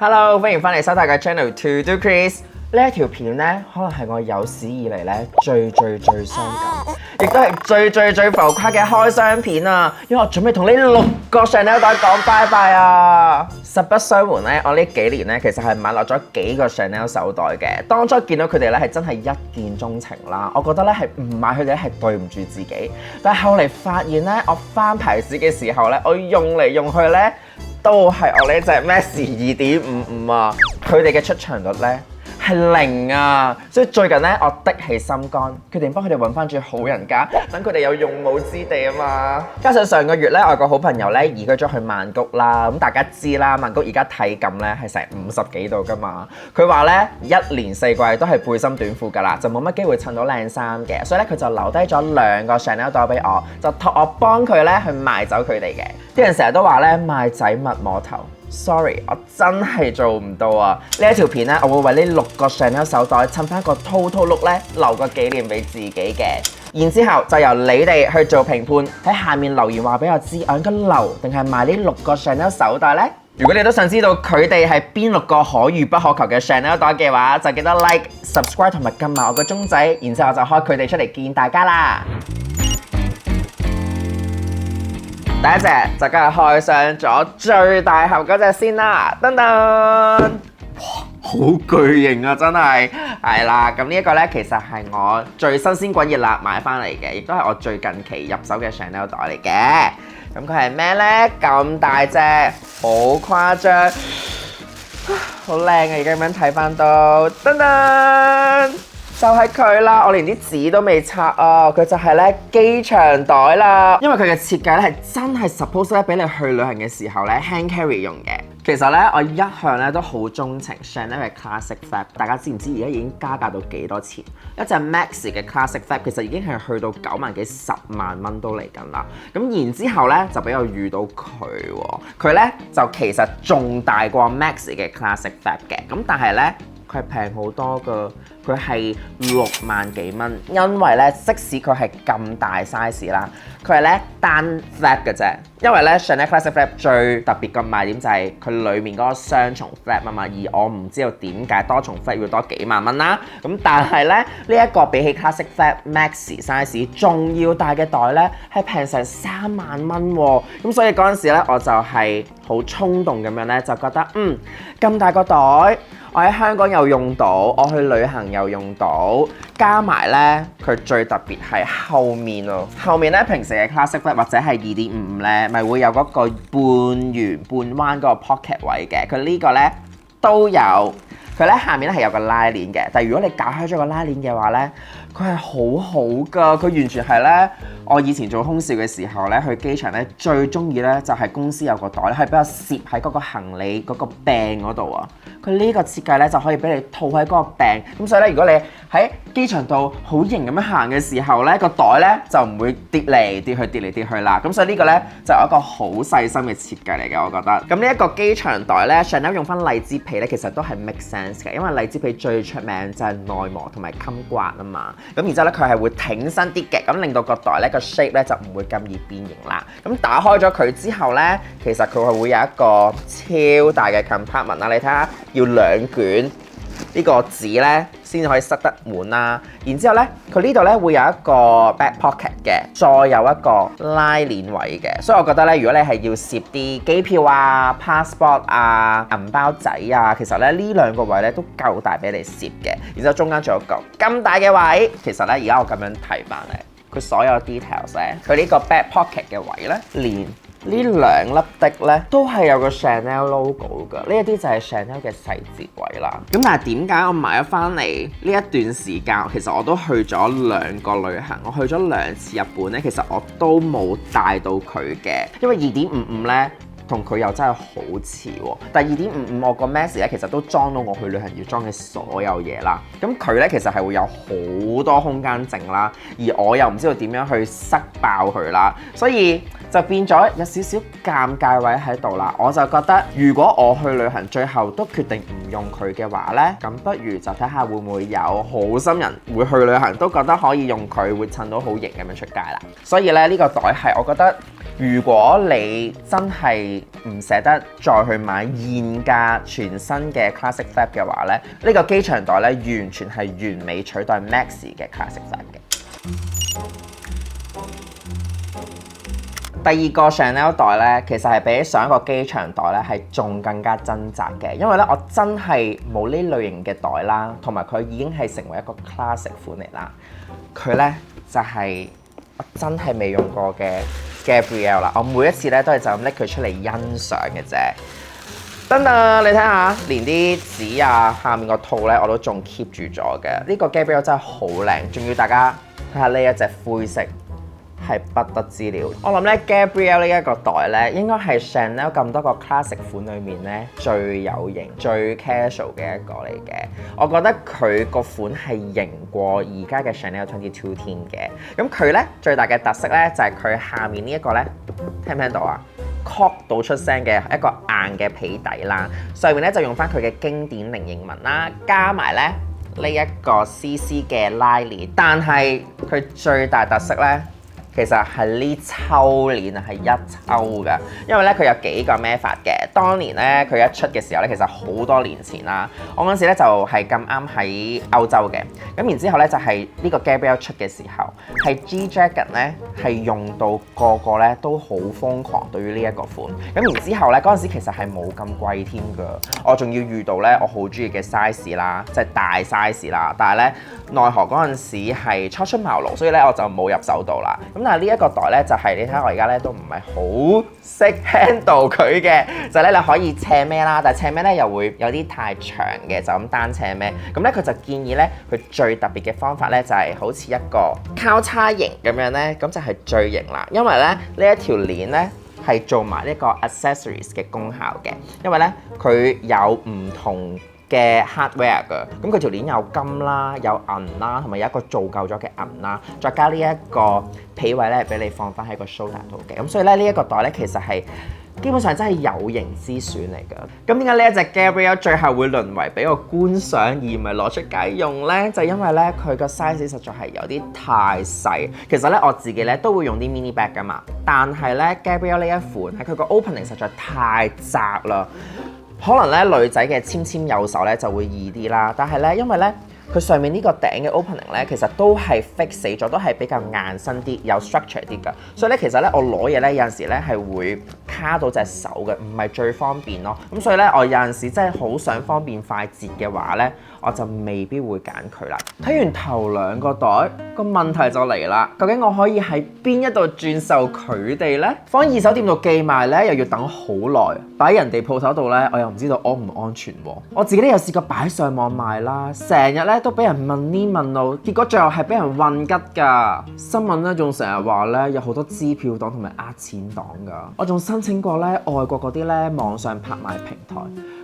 Hello，歡迎翻嚟收睇嘅 channel To Do Chris。呢一條片咧，可能係我有史以嚟咧最傷感，亦都係最浮誇嘅開箱片啊！因為我準備同呢6個 Chanel 袋講拜拜啊！實不相瞞咧，我呢幾年咧其實係買落咗幾個 Chanel 手袋嘅。當初見到佢哋咧係真係一見鍾情啦，我覺得咧係唔買佢哋咧係對唔住自己。但係後嚟發現咧，我翻牌子嘅時候咧，我用嚟用去咧都係我呢隻 Maxi 2.55啊！佢哋嘅出場率咧係0啊，所以最近咧我的起心肝，決定幫佢哋揾翻住好人家，等佢哋有用武之地啊嘛。加上上個月咧，我有個好朋友咧移居咗去曼谷啦，咁大家知啦，曼谷而家體感咧係成50幾度噶嘛。佢話咧一年四季都係背心短褲噶啦，就冇乜機會襯到靚衫嘅，所以咧佢就留低咗2個 Chanel 袋俾我，就託我幫佢咧去賣走佢哋嘅。啲人成日都話咧賣仔勿摸頭。Sorry， 我真係做唔到啊！呢一條片咧，我會為呢6個 Chanel 手袋襯翻個 total look 咧，留個紀念俾自己嘅。然之後就由你哋去做評判，喺下面留言話俾我知，我應該留定係賣呢6個 Chanel 手袋呢？如果你都想知道佢哋係邊6個可遇不可求嘅 Chanel 袋嘅話，就記得 like、subscribe 同埋撳埋我個鐘仔，然之後就開佢哋出嚟見大家啦！第一隻就梗係開箱咗最大盒嗰隻先啦，噔噔，哇，好巨型啊，真係，係啦，咁呢一個呢，其實係我最新鮮滾熱辣買翻嚟嘅，亦都係我最近期入手嘅 Chanel 袋嚟嘅。咁佢係咩呢？咁大隻，好誇張，好靚啊！而家咁樣睇翻到，噔噔。就係佢啦，我連啲紙都未拆啊！佢就係咧機場袋啦，因為佢嘅設計咧係真係 suppose 咧俾你去旅行嘅時候咧 hand carry 用嘅。其實咧我一向咧都好鍾情 Chanel 嘅 Classic Flap， 大家知唔知而家已經加價到幾多錢？一隻 Maxi 嘅 Classic Flap 其實已經係去到9萬幾10萬蚊都嚟緊啦。咁然之後咧就俾我遇到佢喎，佢咧就其實仲大過 Maxi 嘅 Classic Flap 嘅，咁但係咧佢係平好多㗎。佢係6萬幾蚊，因為咧，即使佢係咁大 size 啦，佢係咧單 flap 嘅啫。因為咧 Chanel Classic Flap 最特別嘅賣點就係佢裡面嗰個雙重 flap 啊嘛，而我唔知道點解多重 flap 要多幾萬蚊啦。咁但係咧呢一個比起 Classic Flap Maxi size 仲要大嘅袋咧，係平成3萬蚊喎。咁所以嗰陣時咧，我就係好衝動咁樣咧，就覺得咁大個袋。我喺香港又用到，我去旅行又用到，加埋咧佢最特別係後面喎。後面咧平時嘅 Classic Flap 或者係2.55咧，咪會有嗰個半圓半彎嗰個 pocket 位嘅。佢呢個咧都有，佢咧下面咧係有個拉鏈嘅。但係如果你解開咗個拉鏈嘅話咧，佢係好好㗎。佢完全係咧，我以前做空少嘅時候咧，去機場咧最中意咧就係公司有個袋咧，可以俾我攝喺嗰個行李嗰個柄嗰度啊。佢呢個設計咧就可以俾你套喺嗰個柄，咁所以咧如果你喺機場度好型咁樣行嘅時候咧，個袋咧就唔會跌嚟跌去跌嚟跌去啦。咁所以呢個咧就有一個好細心嘅設計嚟嘅，我覺得。咁呢一個機場袋咧，Chanel 用翻荔枝皮咧，其實都係 make sense 嘅，因為荔枝皮最出名就係耐磨同埋襟刮啊嘛。咁然之後咧佢係會挺身啲嘅，咁令到個袋咧個 shape 咧就唔會咁易變形啦。咁打開咗佢之後咧，其實佢係會有一個超大嘅 compartment 啦，你睇下。要2卷呢個紙咧先可以塞得滿啦，然之後咧佢呢度咧會有一個 back pocket 嘅，再有一個拉鏈位嘅，所以我覺得咧如果你係要攝啲機票啊、passport 啊、銀包仔啊，其實咧呢2個位咧都夠大俾你攝嘅，然之後中間仲有一個咁大嘅位，其實咧而家我咁樣睇翻嚟，佢所有 details 咧，佢呢個 back pocket 嘅位咧連呢2粒滴咧都係有個 Chanel logo 㗎，呢一啲就係 Chanel 嘅細節位啦。咁但係點解我買咗翻嚟呢一段時間，其實我都去咗2個旅行，我去咗2次日本咧，其實我都冇帶到佢嘅，因為2.55咧。同佢又真係好似喎，但係2.55我個 Maxi 咧其實都裝到我去旅行要裝嘅所有嘢啦。咁佢咧其實係會有好多空間剩啦，而我又唔知道點樣去塞爆佢啦，所以就變咗有少少尷尬位喺度啦。我就覺得如果我去旅行最後都決定唔用佢嘅話呢，咁不如就睇下會唔會有好心人會去旅行都覺得可以用佢，會襯到好型咁樣出街啦。所以咧呢個袋係我覺得，如果你真係唔捨得再去買現價全新嘅 Classic Flap 嘅話咧，呢個機場袋咧完全係完美取代 Maxi 嘅 Classic Flap 嘅。第二個 Chanel 袋咧，其實係比上一個機場袋咧係仲更加掙扎嘅，因為咧我真係冇呢類型嘅袋啦，同埋佢已經係成為一個 classic 款嚟啦。佢咧就係我真係未用過嘅 Gabrielle 啦，我每一次咧都係就咁拎佢出嚟欣賞嘅啫。等等，你睇下，連啲紙啊下面個套咧我都仲 keep 住咗嘅。呢個 Gabrielle 真係好靚，仲要大家睇下呢一隻灰色。係不得之了。我諗咧 Gabrielle 呢一個袋咧，應該係 Chanel 咁多個 classic 款裏面咧最有型、最 casual 嘅一個嚟嘅。我覺得佢個款係型過而家嘅 Chanel 22添嘅。咁佢咧最大嘅特色咧就係佢下面呢一個咧，聽唔聽到啊？Pop 到出聲嘅一個硬嘅皮底啦，上面咧就用翻佢嘅經典菱形紋啦，加埋咧呢一個 CC 嘅拉鏈。但係佢最大特色咧，其實係呢抽鏈啊，係一抽㗎，因為咧佢有幾個孭法嘅。當年咧佢一出嘅時候咧，其實好多年前啦，我嗰陣時咧就係咁啱喺歐洲嘅。咁然之後咧就係呢個 Gabrielle 出嘅時候，係 G-Dragon 咧係用到個個咧都好瘋狂對於呢一個款。咁然之後咧嗰陣時其實係冇咁貴添㗎，我仲要遇到咧我好中意嘅 size 啦，即係大 size 啦。但係咧奈何嗰陣時係初出茅廬，所以咧我就冇入手到啦。咁但係呢一個袋咧就係、你睇下我而家咧都唔係好識 handle 佢嘅，就咧你可以斜孭啦，但係斜孭咧又會有啲太長嘅，就咁單斜孭。咁咧佢就建議咧佢最特別嘅方法咧就係、好似一個交叉型咁樣咧，咁就係最型啦。因為咧呢一條鏈咧係做埋呢個 accessories 嘅功效嘅，因為咧佢有唔同嘅 hardware 㗎，咁佢條鏈有金啦，有銀啦，同埋有一個做夠咗嘅銀啦，再加呢一個皮位咧，俾你放翻喺個 shoulder 度嘅，咁所以咧呢一個袋咧其實係基本上真係有型之選嚟㗎。咁點解呢一隻 Gabrielle 最後會淪為俾我觀賞而唔係攞出街用咧？就因為咧佢個 size 實在係有啲太細。其實咧我自己咧都會用啲 mini bag 㗎嘛，但係咧 Gabrielle 呢一款係佢個 opening 實在太窄啦。可能咧女仔嘅纖纖幼手咧就會易啲啦，但係咧因為咧佢上面呢個頂嘅 opening 咧其實都係 fix 死咗，都係比較硬身啲，有 structure 啲㗎，所以咧其實咧我攞嘢咧有陣時咧係會卡到隻手嘅，唔係最方便咯。咁所以咧我有陣時真係好想方便快捷嘅話咧，我就未必會揀佢啦。睇完頭兩個袋，個問題就嚟啦，究竟我可以喺邊一度轉售佢哋呢？放二手店度寄賣咧，又要等好耐；擺人哋鋪頭度咧，我又唔知道安唔安全喎。我自己都有試過擺上網賣啦，成日咧都俾人問呢問路，結果最後係俾人運吉㗎。新聞咧仲成日話咧有好多支票黨同埋呃錢黨㗎。我仲申請過咧外國嗰啲咧網上拍賣平台。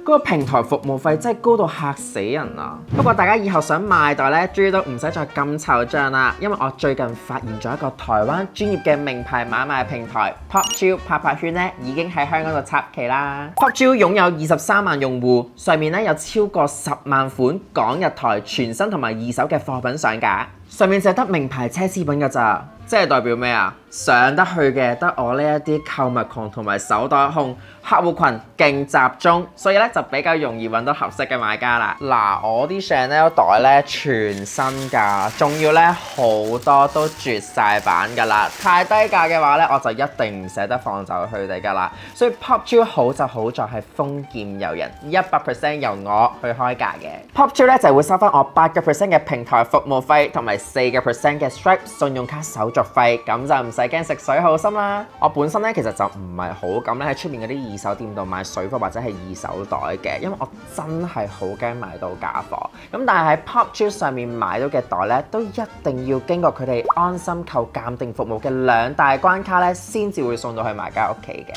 嗰個平台服務費真係高到嚇死人啊！不過大家以後想買袋咧，終於都唔使再咁惆悵啦，因為我最近發現咗一個台灣專業嘅名牌買賣平台 PopJewel 拍拍圈咧，已經喺香港度插旗啦。PopJewel 擁有23萬用戶，上面咧有超過10萬款港日台全新同埋二手嘅貨品上架，上面淨係得名牌奢侈品㗎咋。即係代表咩啊？上得去嘅得我呢一啲購物狂同埋手袋控客戶群勁集中，所以咧就比較容易揾到合適嘅買家啦。嗱，我啲 Chanel 袋咧全新㗎，仲要咧好多都絕晒版㗎啦。太低價嘅話咧，我就一定唔捨得放走佢哋㗎啦。所以 PopJewel 好就好在係豐儉由人，100% 由我去開價嘅。PopJewel 咧就會收翻我8% 嘅平台服務費同埋4% 嘅 Stripe 信用卡手續費，咁就唔使驚食水好深啦。我本身咧其實就唔係好敢咧喺出面嗰啲二手店度買水貨或者係二手袋嘅，因為我真係好驚買到假貨。咁但係喺 PopJewel 上面買到嘅袋咧，都一定要經過佢哋安心購鑑定服務嘅2大關卡咧，先至會送到去買家屋企嘅。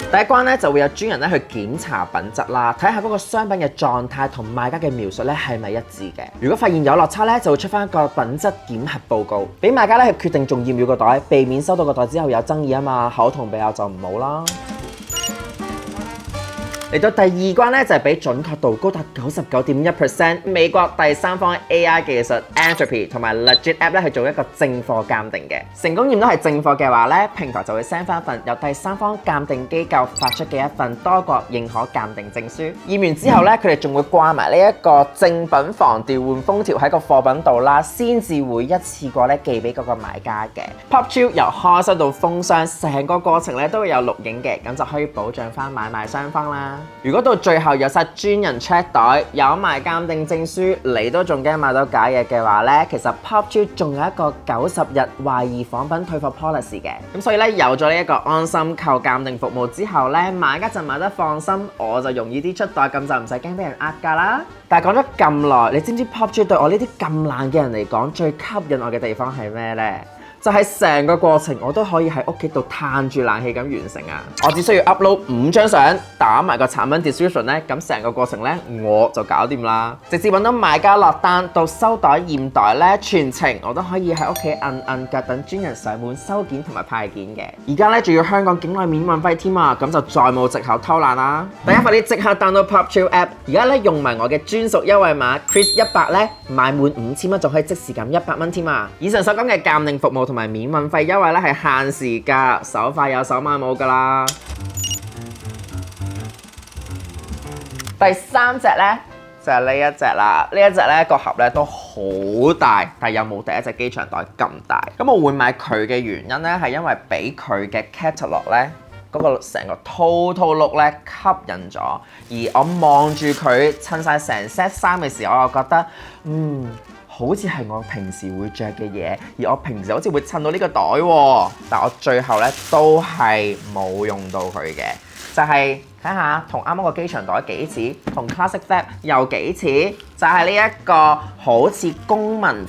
第一關咧就會有專人咧去檢查品質啦，睇下嗰個商品嘅狀態同賣家嘅描述咧係咪一致嘅。如果發現有落差咧，就會出翻一個品質檢核報告，俾賣家咧去決定仲要唔要個袋，避免收到個袋之後有爭議啊嘛，口同鼻拗就唔好啦。嚟到第二關咧，就係俾準確度高達99.1%，美國第三方 AI 技術 Entropy 同埋 Legit App 咧去做一個正貨鑑定嘅。成功驗到係正貨嘅話咧，平台就會 send 翻一份由第三方鑑定機構發出嘅一份多國認可鑑定證書。驗完之後咧，佢哋仲會掛埋呢一個正品防調換封條喺個貨品度啦，先至會一次過咧寄俾嗰個買家嘅。Popchill 由開箱到封箱，成個過程咧都會有錄影嘅，咁就可以保障翻買賣雙方啦。如果到最後有晒專人 check 袋，有埋鑑定證書，你都仲驚買到假嘢嘅話咧，其實 Popchill 仲有一個90日懷疑仿品退貨 policy 嘅。咁所以咧，有咗呢一個安心購鑑定服務之後咧，買家就買得放心，我就容易啲出袋，咁就唔使驚俾人呃㗎啦。但係講咗咁耐，你知唔知 Popchill 對我呢啲咁懶嘅人嚟講，最吸引我嘅地方係咩咧？就係成個過程我都可以喺屋企度嘆住冷氣咁完成啊！我只需要 upload 5張相，打埋個產品 description 咧，咁成個過程咧我就搞掂啦。直接揾到買家落單到收袋驗袋咧，全程我都可以喺屋企摁腳等專人上門收件同埋派件嘅。而家咧仲要香港境內免運費添啊！咁就再冇藉口偷懶啦！大家快啲即刻 download Popchill app， 而家咧用埋我嘅專屬優惠碼 Chris100咧，買滿5000蚊就可以即時減100蚊添啊！以上所講嘅鑑定服務同埋免運費優惠咧係限時㗎，手快有手慢冇㗎啦。第三隻咧就係呢一隻啦，呢一隻咧個盒咧都好大，但係又冇第一隻機場袋咁大。咁我會買佢嘅原因咧係因為俾佢嘅 catalog 咧嗰個成個 total look 咧吸引咗，而我望住佢襯晒成 set 衫嘅時候，我又覺得好似係我平時會着嘅嘢，而我平時好似會襯到呢個袋喎，但我最後咧都係冇用到佢嘅，就係睇下同啱啱個機場袋幾似，同 Classic Flap 又幾似，就係呢一個好似公民款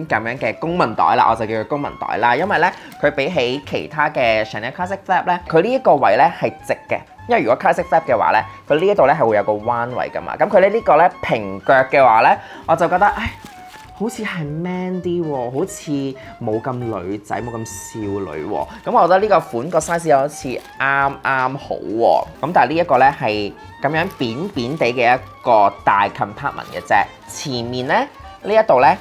咁樣嘅公民袋啦，我就叫佢公民袋啦，因為咧佢比起其他嘅 Chanel Classic Flap 咧，佢呢一個位咧係直嘅。因為如果 Classic Flap 嘅話咧，佢呢一度咧係會有個彎位噶嘛，咁佢咧呢個咧平腳嘅話咧，我就覺得好似係 man 啲喎，好似冇咁女仔，冇咁少女喎。咁我覺得呢個款個 size 又好似啱啱好喎。咁但係呢一個咧係咁樣扁扁地嘅一個大 compartment 嘅啫。前面咧呢一度咧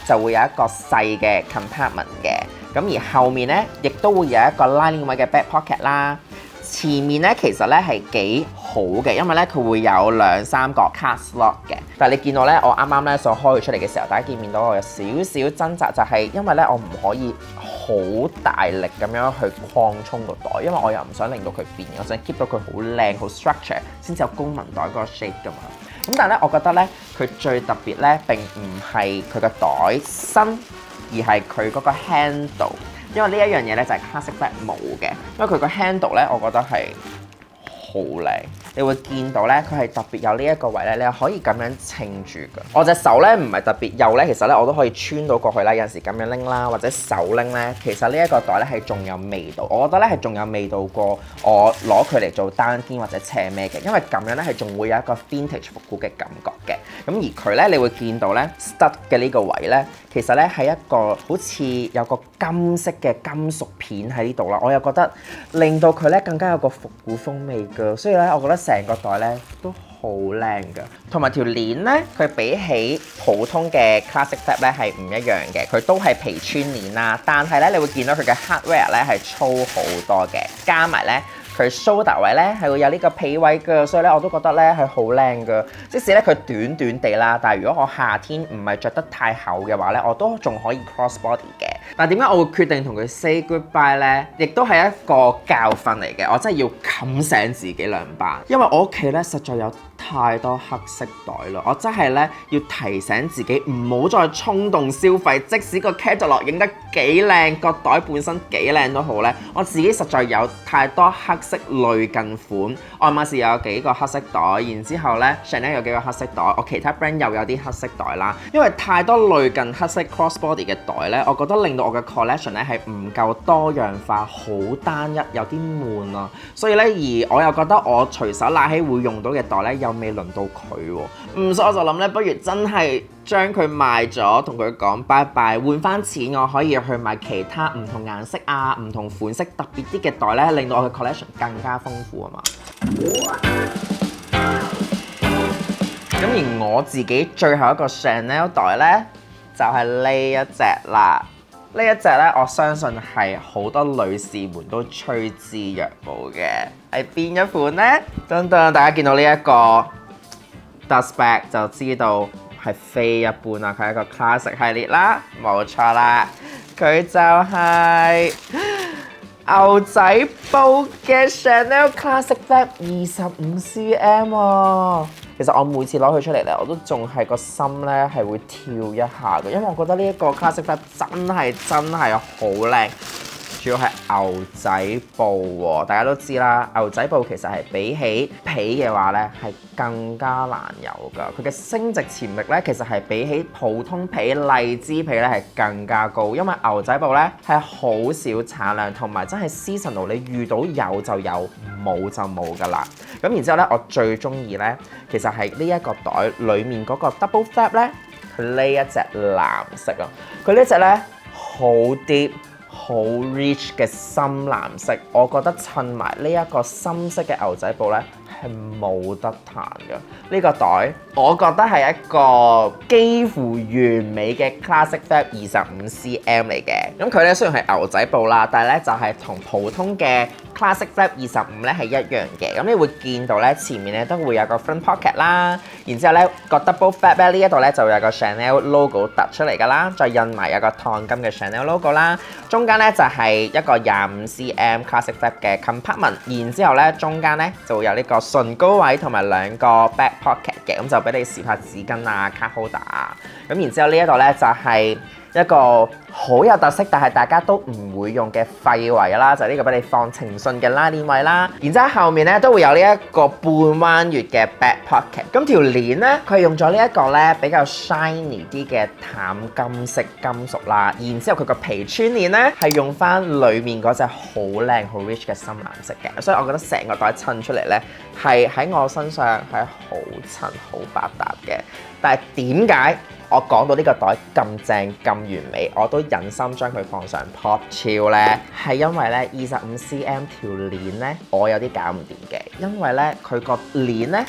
就會有一個細嘅 compartment 嘅。咁而後面咧亦都會有一個 lining 位嘅 back pocket 啦。前面咧其實咧係幾好嘅，因為咧佢會有2-3個 card slot 嘅。但係你見到咧，我啱啱咧所開佢出嚟嘅時候，大家見到我有少少掙扎，就係因為咧我唔可以好大力咁樣去擴充個袋，因為我又唔想令到佢變，我想 keep 到佢好靚好 structure 先至有公民袋嗰個 shape 噶嘛。咁但係咧，我覺得咧佢最特別咧並唔係佢個袋身，而係佢嗰個 handle。因為呢一樣嘢咧就係 Classic Flap 冇嘅，因為佢個 handle 咧，我覺得係好靚。你會見到咧，佢係特別有呢一個位咧，你可以咁樣撐住㗎。我隻手咧唔係特別幼咧，其實咧我都可以穿到過去啦。有陣時咁樣拎啦，或者手拎咧，其實呢一個袋咧係仲有味道。我覺得咧係仲有味道過我攞佢嚟做單肩或者斜孭嘅，因為咁樣咧係仲會有一個 vintage 復古嘅感覺嘅。咁而佢咧，你會見到咧 stud 嘅呢個位咧，其實咧係一個好似有個金色嘅金屬片喺呢度啦。我又覺得令到佢咧更加有個復古風味㗎，所以咧我覺得成個袋咧都好靚㗎。同埋條鏈咧，佢比起普通嘅 Classic Flap 咧係唔一樣嘅，佢都係皮穿鏈啦，但係咧你會見到佢嘅 hardware 咧係粗好多嘅，加埋咧佢 shoulder 位咧係會有呢個皮位㗎，所以咧我都覺得咧係好靚㗎。即使咧佢短短地啦，但係如果我夏天唔係着得太厚嘅話咧，我都仲可以 cross body 嘅。但係點解我會決定同佢 say goodbye 咧？亦都係一個教訓嚟嘅，我真係要冚醒自己2巴，因為我屋企咧實在有太多黑色袋啦！我真係咧要提醒自己唔好再衝動消費，即使個 catalog 影得幾靚，個袋本身幾靚都好咧，我自己實在有太多黑色類近款。愛馬仕有幾個黑色袋，然之後咧 Chanel 有幾個黑色袋，我其他 brand 又有啲黑色袋啦。因為太多類近黑色 crossbody 嘅袋咧，我覺得令到我嘅 collection 咧係唔夠多樣化，好單一，有啲悶啊。所以咧，而我又覺得我隨手拿起會用到嘅袋咧，又未輪到佢喎。所以我就諗咧，不如真係將佢賣咗，同佢講拜拜，換翻錢，我可以去買其他唔同顏色啊、唔同款式特別啲嘅袋咧，令到我嘅 collection 更加豐富啊嘛。咁而我自己最後一個 Chanel 袋咧，就係呢一隻啦。呢一隻咧，我相信係好多女士們都趨之若鶩嘅。係邊一款呢？等等，大家見到呢一個 dust bag 就知道係非一般啦。佢係一個 classic 系列啦，冇錯啦。佢就係牛仔布嘅 Chanel Classic Flap 25cm 喎。其實我每次攞佢出嚟咧，我都仲係個心咧係會跳一下嘅，因為我覺得呢一個 Classic Flap 真係好靚，主要係牛仔布喎。大家都知啦，牛仔布其實係比起皮嘅話咧係更加難有㗎。佢嘅升值潛力咧其實係比起普通皮、荔枝皮咧係更加高，因為牛仔布咧係好少產量，同埋真係 seasonal，你遇到有就有，冇就冇㗎啦。咁然之後咧，我最中意咧，其實係呢一個袋裡面嗰個 double flap 咧，佢呢一隻藍色啊，佢呢隻咧好 deep、好 rich 嘅深藍色，我覺得襯埋呢一個深色嘅牛仔布咧係冇得彈嘅。呢個袋我覺得係一個幾乎完美嘅 Classic Flap 25cm 嚟嘅。咁佢咧雖然係牛仔布啦，但係咧就係同普通嘅Classic Flap 25咧係一樣嘅。咁你會見到咧前面咧都會有個 front pocket 啦，然之後咧個 double flap 咧呢一度咧就會有個 Chanel logo 突出嚟㗎啦，再印埋有個燙金嘅 Chanel logo 啦。中間咧就係一個25cm Classic Flap 嘅 compartment， 然之後咧中間咧就會有呢個唇膏位同埋兩個 back pocket 嘅，咁就俾你試下紙巾啊、card holder 啊。咁然之後呢一度咧就係一個好有特色，但係大家都唔會用嘅廢位啦，就係呢個俾你放情信嘅拉鏈位啦。然之後後面咧都會有呢一個半彎月嘅 back pocket。咁條鏈咧，佢係用咗呢一個咧比較 shiny 啲嘅淡金色金屬啦。然之後佢個皮穿鏈咧係用翻裡面嗰隻好靚好 rich 嘅深藍色嘅，所以我覺得成個袋襯出嚟咧係喺我身上係好襯好百搭嘅。但係點解我講到呢個袋咁正咁完美，我都忍心將佢放上 Pop Chill 咧？係因為咧25cm 條鏈咧，我有啲搞唔掂嘅，因為咧佢個鏈咧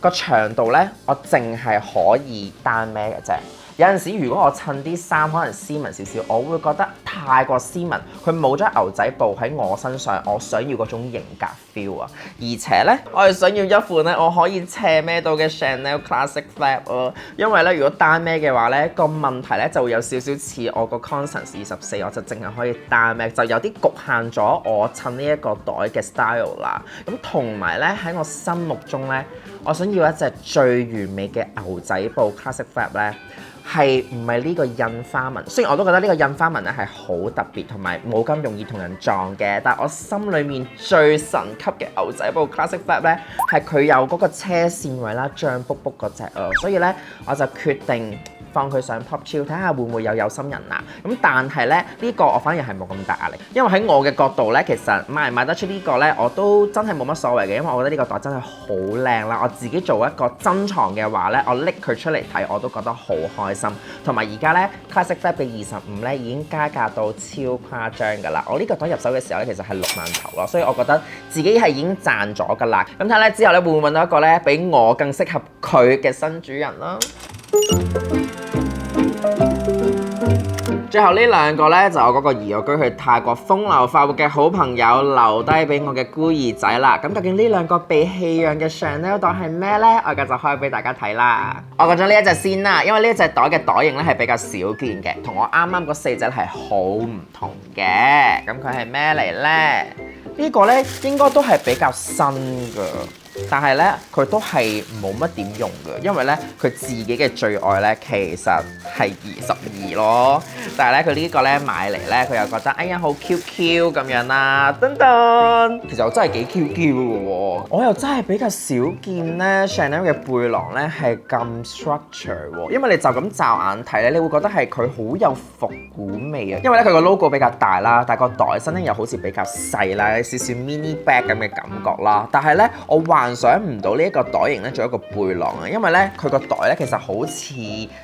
個長度咧，我淨係可以單孭嘅啫。有陣時如果我襯啲衫可能斯文少少，我會覺得太過斯文，佢冇咗牛仔布喺我身上，我想要嗰種型格 feel 啊！而且咧，我係想要一款咧我可以斜孭到嘅 Chanel Classic Flap 啊！因為咧，如果單孭嘅話咧，個問題咧就會有少少似我個 Constance 24，我就淨係可以單孭，就有啲局限咗我襯呢一個袋嘅 style 啦。咁同埋咧喺我心目中咧，我想要一隻最完美嘅牛仔布 Classic Flap 咧。係唔係呢個印花紋？雖然我都覺得呢個印花紋咧係好特別，同埋冇咁容易同人撞嘅，但係我心裏面最神級嘅牛仔布 Classic Flap 咧，係佢有嗰個車線位啦，脹卜卜嗰隻啊，所以咧我就決定放佢上 Pop Chill 睇下會唔會有心人啊。咁但係咧呢個我反而係冇咁大壓力，因為喺我嘅角度咧，其實賣唔賣得出呢個咧，我都真係冇乜所謂嘅，因為我覺得呢個袋真係好靚啦。我自己做一個珍藏嘅話咧，我拎佢出嚟睇我都覺得好開心。同埋而家咧 Classic Flap 嘅25咧已經加價到超誇張㗎啦！我呢個袋入手嘅時候咧，其實係6萬頭咯，所以我覺得自己係已經賺咗㗎啦。咁睇咧之後咧會唔會揾到一個咧比我更適合佢嘅新主人啦？最後呢兩個咧就我嗰個移咗居去泰國風流快活嘅好朋友留低俾我嘅孤兒仔啦。咁究竟呢兩個被棄養嘅 Chanel 袋係咩呢？我而家就開俾大家睇啦。我講咗呢一隻先啦，因為呢一隻袋嘅袋型咧係比較少見嘅，同我啱啱嗰4隻係好唔同嘅。咁佢係咩嚟呢？呢個咧應該都係比較新㗎。但係咧佢都係冇乜點用嘅，因為咧佢自己嘅最愛咧其實係22咯。但係咧佢呢個咧買嚟咧，佢又覺得哎呀好 QQ 咁樣啦，噔噔。其實我真係幾 QQ 嘅喎，我又真係比較少見咧 Chanel 嘅背囊咧係咁 structure 喎，因為你就咁驟眼睇咧，你會覺得係佢好有復古味啊。因為咧佢個 logo 比較大啦，但係個袋身咧又好似比較細啦，有少少 mini bag 咁嘅感覺啦。但係咧我幻想唔到呢一個袋型咧做一個背囊啊，因為咧佢個袋咧其實好似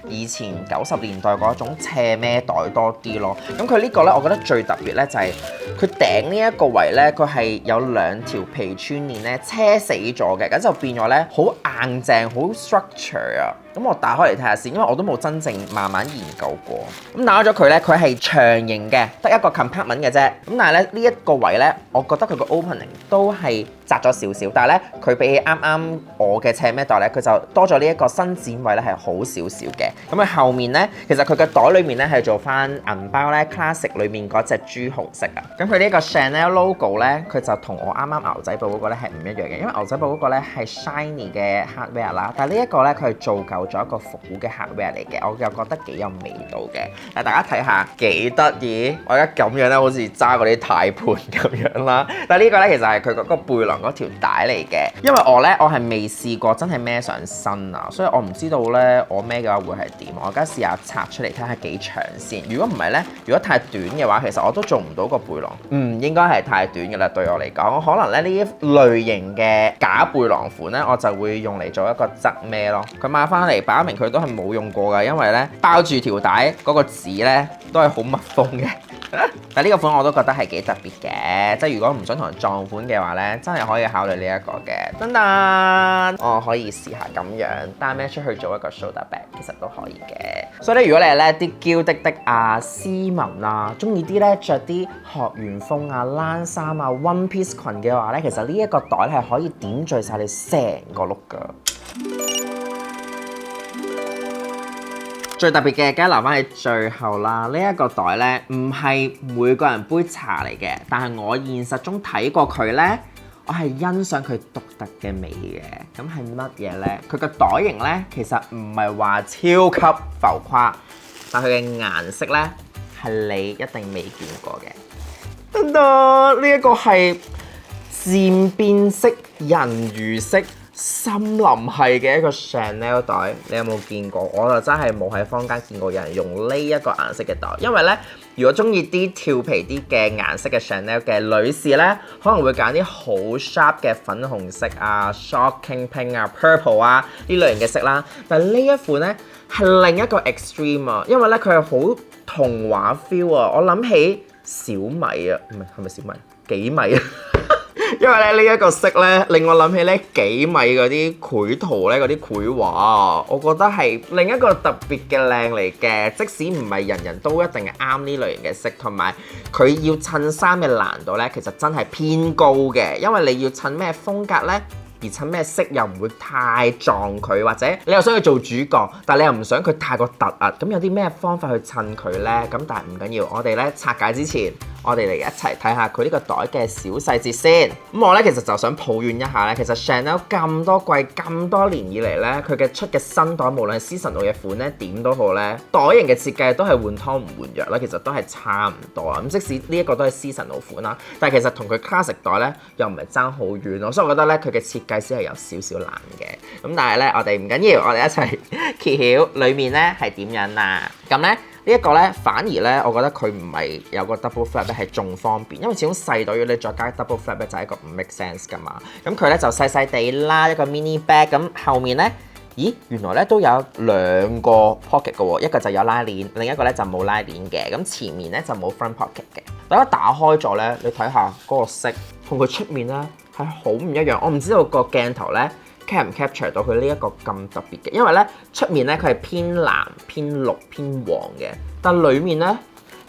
以前90年代嗰種斜孭袋多啲咯。咁佢呢個咧，我覺得最特別咧就係佢頂呢一個位咧，佢係有2條皮穿鏈咧車死咗嘅，咁就變咗咧好硬淨，好 structure 啊！咁我打開嚟睇下先，因為我都冇真正慢慢研究過。咁打開咗佢咧，佢係長形嘅，得一個 compartment 嘅啫。咁但係咧呢一個位咧，我覺得佢個 opening 都係窄咗少少，但係咧佢比起啱啱我嘅斜孭袋咧，佢就多咗呢一個伸展位咧係好少少嘅。咁佢後面咧，其實佢嘅袋裏面咧係做翻銀包咧 classic 裏面嗰隻朱紅色啊。咁佢呢個 Chanel logo 咧，佢就同我啱啱牛仔布嗰個咧係唔一樣嘅，因為牛仔布嗰個咧係 shiny 嘅 hardware 啦，但係呢一個咧佢係做夠咗一個復古嘅 hardware 嚟嘅，我又覺得幾有味道嘅。但大家睇下幾得意，我而家咁樣咧好似揸嗰啲軚盤咁樣啦。但係呢個咧其實係佢嗰個背囊嗰條帶嚟嘅，因為我係未試過真係孭上身啊，所以我唔知道咧我孭嘅話會係點。我而家試下拆出嚟睇下幾長先。如果唔係咧，如果太短嘅話，其實我都做唔到個背囊。應該係太短嘅啦，對我嚟講，可能咧呢一類型嘅假背囊款咧，我就會用嚟做一個側孭咯。佢買翻嚟擺明佢都係冇用過㗎，因為咧包住條帶嗰個紙咧都係好密封嘅。但呢個款我都覺得係幾特別嘅，即係如果唔想同人撞款嘅話咧，真係可以考慮呢一個嘅。噔噔，我可以試下咁樣帶咩出去做一個 shoulder bag，其實都可以嘅。所以咧，如果你係咧啲嬌滴滴啊、斯文啊，中意啲咧着啲學園風啊、冷衫啊、one piece 裙嘅話咧，其實呢一個袋係可以點綴晒你成個 look 㗎。最特別嘅梗係留翻喺最後啦！呢一個袋咧唔係每個人杯茶嚟嘅，但係我現實中睇過佢咧，我係欣賞佢獨特嘅美嘅。咁係乜嘢咧？佢個袋型咧其實唔係話超級浮誇，但佢嘅顏色咧係你一定未見過嘅。噔噔，呢一個係漸變色、人魚色、森林系嘅一個 Chanel 袋，你有冇見過？我就真係冇喺坊間見過有人用呢一個顏色嘅袋，因為咧，如果中意啲調皮啲嘅顏色嘅 Chanel 嘅女士咧，可能會揀啲好 sharp 嘅粉紅色啊、shocking pink 啊、purple 啊呢類型嘅色啦。但係呢一款咧係另一個 extreme 啊，因為咧佢係好童話 feel 啊，我諗起小米啊，唔係，係咪小米？幾米啊？因為咧呢一個色咧令我諗起咧幾米嗰啲繪圖咧嗰啲繪畫啊，我覺得係另一個特別嘅靚嚟嘅。即使唔係人人都一定係啱呢類型嘅色，同埋佢要襯衫嘅難度咧，其實真係偏高嘅。因為你要襯咩風格咧，而襯咩色又唔會太撞佢，或者你又想佢做主角，但係你又唔想佢太過突兀。咁有啲咩方法去襯佢咧？咁但係唔緊要，我哋咧拆解之前，我哋嚟一齊睇下佢呢個袋嘅小細節先。咁我咧其實就想抱怨一下咧，其實 Chanel 咁多季咁多年以嚟咧，佢嘅出嘅新袋，無論係 seasonal 嘅款咧點都好咧，袋型嘅設計都係換湯唔換藥啦，其實都係差唔多啊。咁即使呢一個都係 seasonal 款啦，但係其實同佢 classic 袋咧又唔係爭好遠咯，所以我覺得咧佢嘅設計先係有少少難嘅。咁但係咧我哋唔緊要，我哋一齊揭曉裡面咧係點樣啊？咁咧。呢一個咧，反而咧，我覺得佢唔係有個 double flap 咧，係仲方便，因為始終細袋，如果你再加 double flap 咧，就係一個唔 make sense 噶嘛。咁佢咧就細細地啦，一個 mini bag。咁後面咧，咦，原來咧都有2個 pocket 嘅喎，一個就有拉鏈，另一個咧就冇拉鏈嘅。咁前面咧就冇 front pocket 嘅。大家打開咗咧，你睇下嗰個色同佢出面咧係好唔一樣。我唔知道個鏡頭咧capture 唔 capture 到佢呢一個咁特別嘅，因為咧出面咧佢係偏藍、偏綠、偏黃嘅，但裡面咧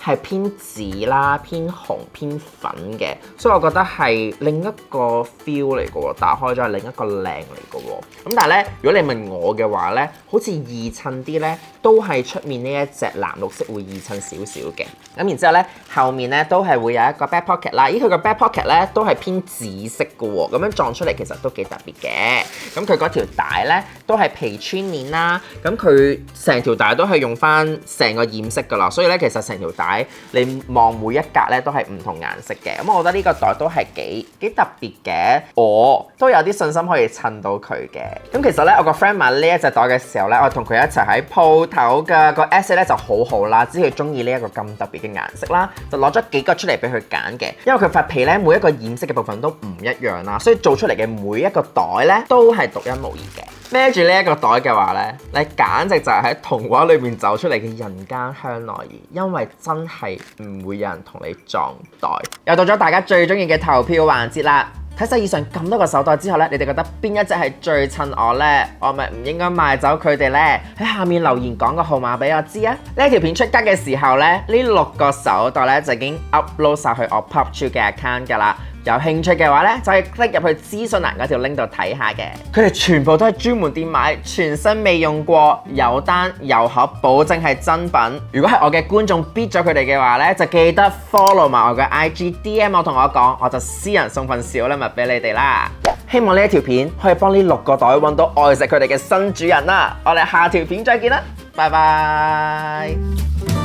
係偏紫啦、偏紅、偏粉嘅，所以我覺得係另一個 feel 嚟嘅喎，打開咗係另一個靚嚟嘅喎。咁但係咧，如果你問我嘅話咧，好似易襯啲咧，都係出面呢一隻藍綠色會易襯少少嘅。咁然之後咧，後面咧都係會有一個 back pocket 啦。咦，佢個 back pocket 咧都係偏紫色嘅喎，咁樣撞出嚟其實都幾特別嘅。咁佢嗰條帶咧都係皮穿鏈啦，咁佢成條帶都係用翻成個染色㗎啦，所以咧其實成條帶你望每一格咧都係唔同顏色嘅。咁我覺得呢個袋都係幾特別嘅，我都有啲信心可以襯到佢嘅。咁其實咧，我個 friend 買呢一隻袋嘅時候咧，我同佢一齊喺鋪頭嘅個 essay 咧就好好啦，知佢中意呢一個咁特別嘅顏色啦，就攞咗幾個出嚟俾佢揀嘅。因為佢塊皮咧每一個染色嘅部分都唔一樣啦，所以做出嚟嘅每一個袋咧都係獨一無二嘅。孭住呢一個袋嘅話咧，你簡直就係喺童話裏面走出嚟嘅人間香奈兒，因為真係唔會有人同你撞袋。又到咗大家最中意嘅投票環節啦！睇晒以上咁多個手袋之後咧，你哋覺得邊一隻係最襯我呢？我咪唔應該賣走佢哋呢？喺下面留言講個號碼俾我知啊！呢條片出街嘅時候咧，呢6個手袋咧就已經 upload 晒去我 PopChill 嘅 account 㗎啦。有興趣嘅話咧，就可以 click 入去資訊欄嗰條 link 度睇下嘅。佢哋全部都係專門店買，全新未用過，有單有盒，保證係真品。如果係我嘅觀眾 bid 咗佢哋嘅話咧，就記得 follow 埋我嘅 IG DM 我同我講，我就私人送份小禮物俾你哋啦。希望呢一條片可以幫呢6個袋揾到愛錫佢哋嘅新主人啦。我哋下條片再見啦，拜拜。